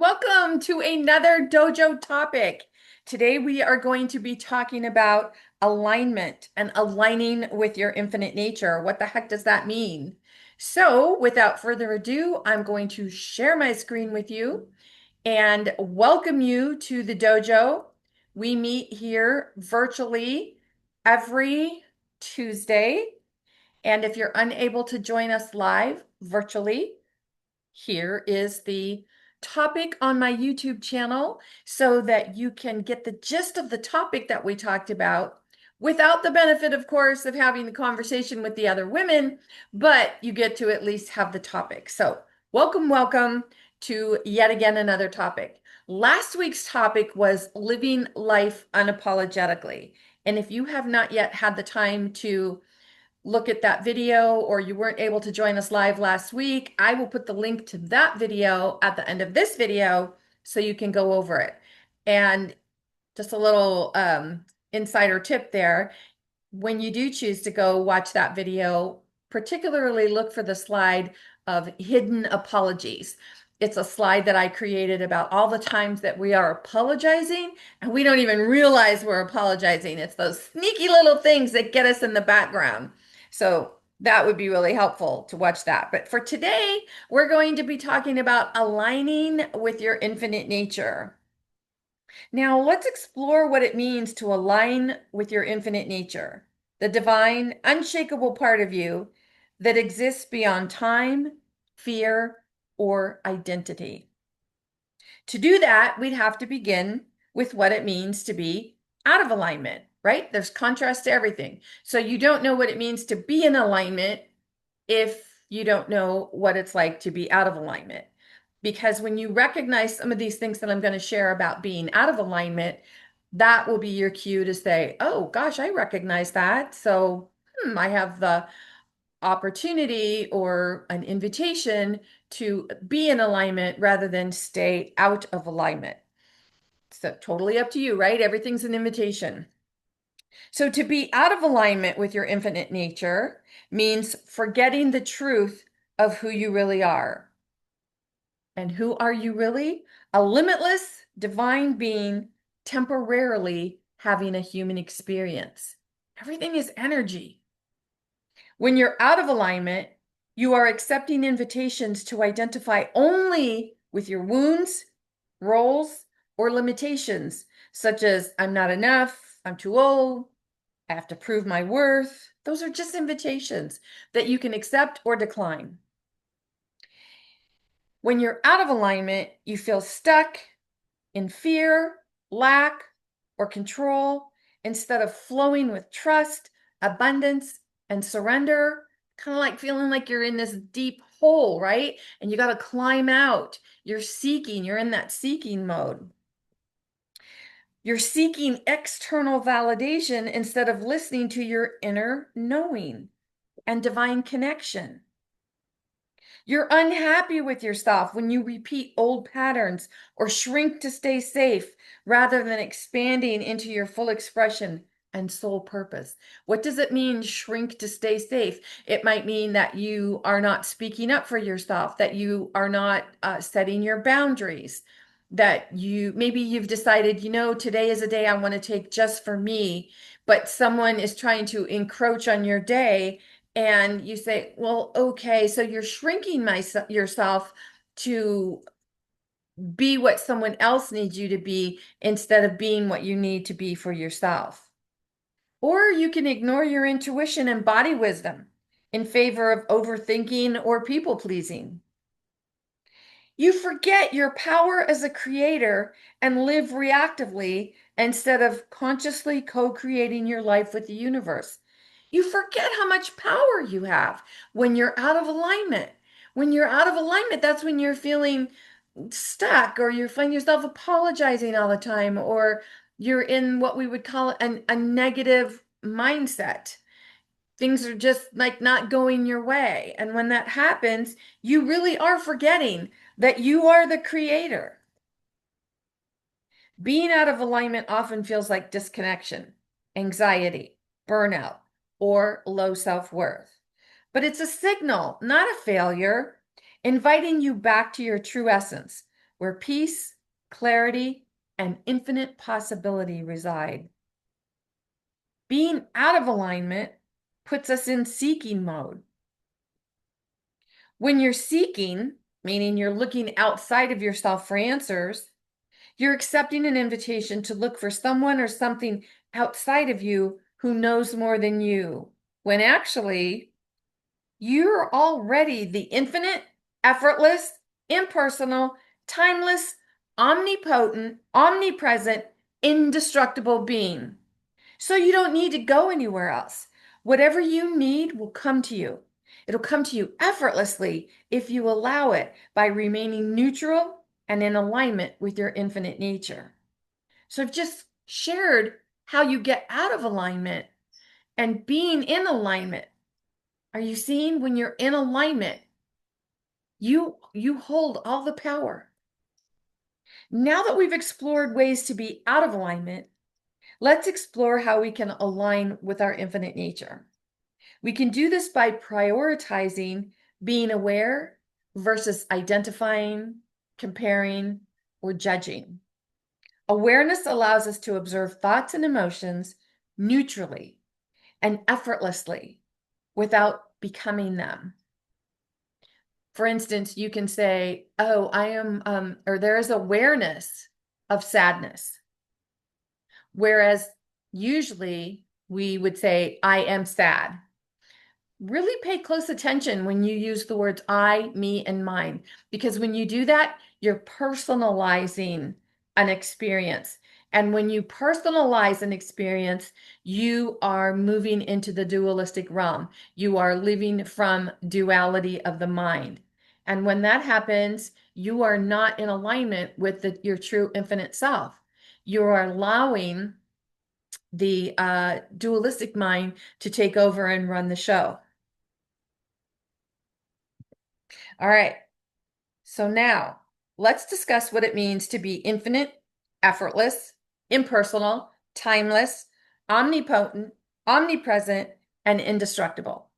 Welcome to another dojo topic. Today we are going to be talking about alignment and aligning with your infinite nature. What the heck does that mean? So, without further ado, I'm going to share my screen with you and welcome you to the dojo. We meet here virtually every Tuesday. And if you're unable to join us live virtually, here is the topic on my YouTube channel so that you can get the gist of the topic that we talked about without the benefit, of course, of having the conversation with the other women, but you get to at least have the topic. So, welcome to yet again another topic. Last week's topic was living life unapologetically. And if you have not yet had the time to look at that video or you weren't able to join us live last week, I will put the link to that video at the end of this video so you can go over it. And just a little insider tip there, when you do choose to go watch that video, particularly look for the slide of hidden apologies. It's a slide that I created about all the times that we are apologizing and we don't even realize we're apologizing. It's those sneaky little things that get us in the background. So that would be really helpful to watch that. But for today, we're going to be talking about aligning with your infinite nature. Now, let's explore what it means to align with your infinite nature, the divine, unshakable part of you that exists beyond time, fear, or identity. To do that, we'd have to begin with what it means to be out of alignment, right? There's contrast to everything. So you don't know what it means to be in alignment if you don't know what it's like to be out of alignment. Because when you recognize some of these things that I'm going to share about being out of alignment, that will be your cue to say, oh gosh, I recognize that. So I have the opportunity or an invitation to be in alignment rather than stay out of alignment. So totally up to you, right? Everything's an invitation. So to be out of alignment with your infinite nature means forgetting the truth of who you really are. And who are you really? A limitless divine being temporarily having a human experience. Everything is energy. When you're out of alignment, you are accepting invitations to identify only with your wounds, roles, or limitations, such as I'm not enough, I'm too old, I have to prove my worth. Those are just invitations that you can accept or decline. When you're out of alignment, you feel stuck in fear, lack, or control instead of flowing with trust, abundance, and surrender. Kind of like feeling like you're in this deep hole, right? And you got to climb out. You're seeking, you're in that seeking mode. You're seeking external validation instead of listening to your inner knowing and divine connection. You're unhappy with yourself when you repeat old patterns or shrink to stay safe rather than expanding into your full expression and soul purpose. What does it mean, shrink to stay safe? It might mean that you are not speaking up for yourself, that you are not setting your boundaries, that maybe you've decided, today is a day I want to take just for me, but someone is trying to encroach on your day and you say, well, okay, so you're shrinking yourself to be what someone else needs you to be instead of being what you need to be for yourself. Or you can ignore your intuition and body wisdom in favor of overthinking or people pleasing. You forget your power as a creator and live reactively instead of consciously co-creating your life with the universe. You forget how much power you have when you're out of alignment. When you're out of alignment, that's when you're feeling stuck or you find yourself apologizing all the time or you're in what we would call a negative mindset. Things are just like not going your way. And when that happens, you really are forgetting that you are the creator. Being out of alignment often feels like disconnection, anxiety, burnout, or low self-worth. But it's a signal, not a failure, inviting you back to your true essence, where peace, clarity, and infinite possibility reside. Being out of alignment puts us in seeking mode. When you're seeking, meaning you're looking outside of yourself for answers, you're accepting an invitation to look for someone or something outside of you who knows more than you, when actually you're already the infinite, effortless, impersonal, timeless, omnipotent, omnipresent, indestructible being. So you don't need to go anywhere else. Whatever you need will come to you. It'll come to you effortlessly if you allow it by remaining neutral and in alignment with your infinite nature. So I've just shared how you get out of alignment and being in alignment. Are you seeing when you're in alignment, you hold all the power. Now that we've explored ways to be out of alignment, let's explore how we can align with our infinite nature. We can do this by prioritizing being aware versus identifying, comparing, or judging. Awareness allows us to observe thoughts and emotions neutrally and effortlessly without becoming them. For instance, you can say, oh, I am, or there is awareness of sadness. Whereas usually we would say, I am sad. Really pay close attention when you use the words I, me, and mine, because when you do that, you're personalizing an experience. And when you personalize an experience, you are moving into the dualistic realm. You are living from duality of the mind. And when that happens, you are not in alignment with your true infinite self. You are allowing the dualistic mind to take over and run the show. All right. So now let's discuss what it means to be infinite, effortless, impersonal, timeless, omnipotent, omnipresent, and indestructible.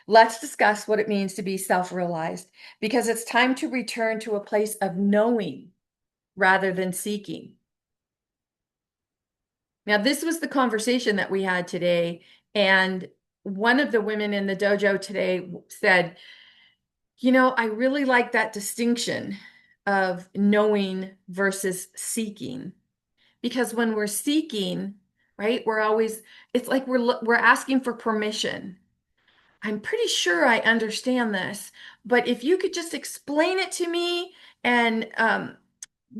Let's discuss what it means to be self-realized, because it's time to return to a place of knowing rather than seeking. Now, this was the conversation that we had today, and one of the women in the dojo today said, you know, I really like that distinction of knowing versus seeking. Because when we're seeking, right, it's like we're asking for permission. I'm pretty sure I understand this, but if you could just explain it to me and,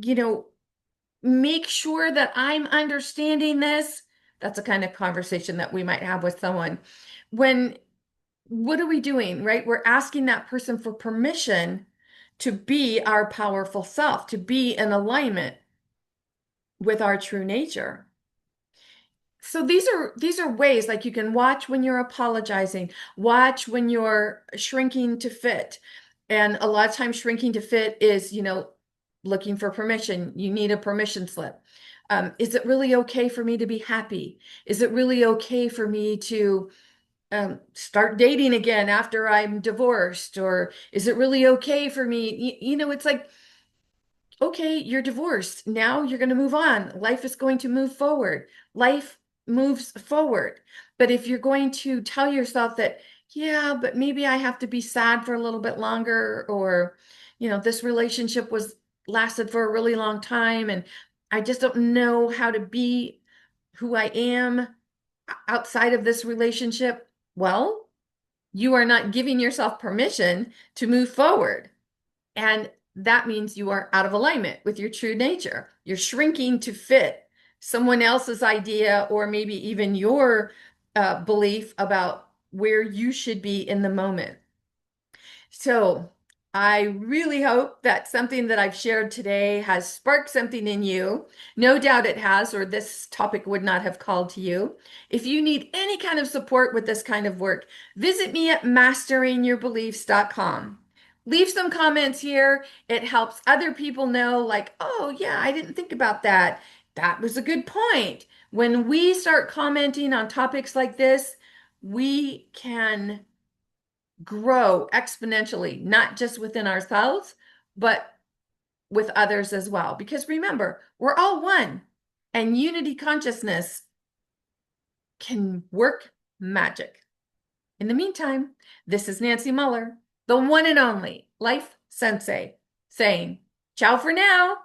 you know, make sure that I'm understanding this, that's a kind of conversation that we might have with someone. What are we doing, right? We're asking that person for permission to be our powerful self, to be in alignment with our true nature. So these are ways, like you can watch when you're apologizing, watch when you're shrinking to fit. And a lot of times shrinking to fit is, you know, looking for permission. You need a permission slip. Is it really okay for me to be happy? Is it really okay for me to start dating again after I'm divorced? Or is it really okay for me? You know, it's like, okay, you're divorced. Now you're going to move on. Life is going to move forward. Life moves forward. But if you're going to tell yourself that, yeah, but maybe I have to be sad for a little bit longer, or, you know, this relationship was lasted for a really long time, and I just don't know how to be who I am outside of this relationship. Well, you are not giving yourself permission to move forward. And that means you are out of alignment with your true nature. You're shrinking to fit someone else's idea, or maybe even your belief about where you should be in the moment. So I really hope that something that I've shared today has sparked something in you. No doubt it has, or this topic would not have called to you. If you need any kind of support with this kind of work, visit me at masteringourbeliefs.com. Leave some comments here. It helps other people know, like, oh, yeah, I didn't think about that. That was a good point. When we start commenting on topics like this, we can grow exponentially, not just within ourselves, but with others as well. Because remember, we're all one, and unity consciousness can work magic. In the meantime, this is Nancy Muller, the one and only Life Sensei, saying ciao for now.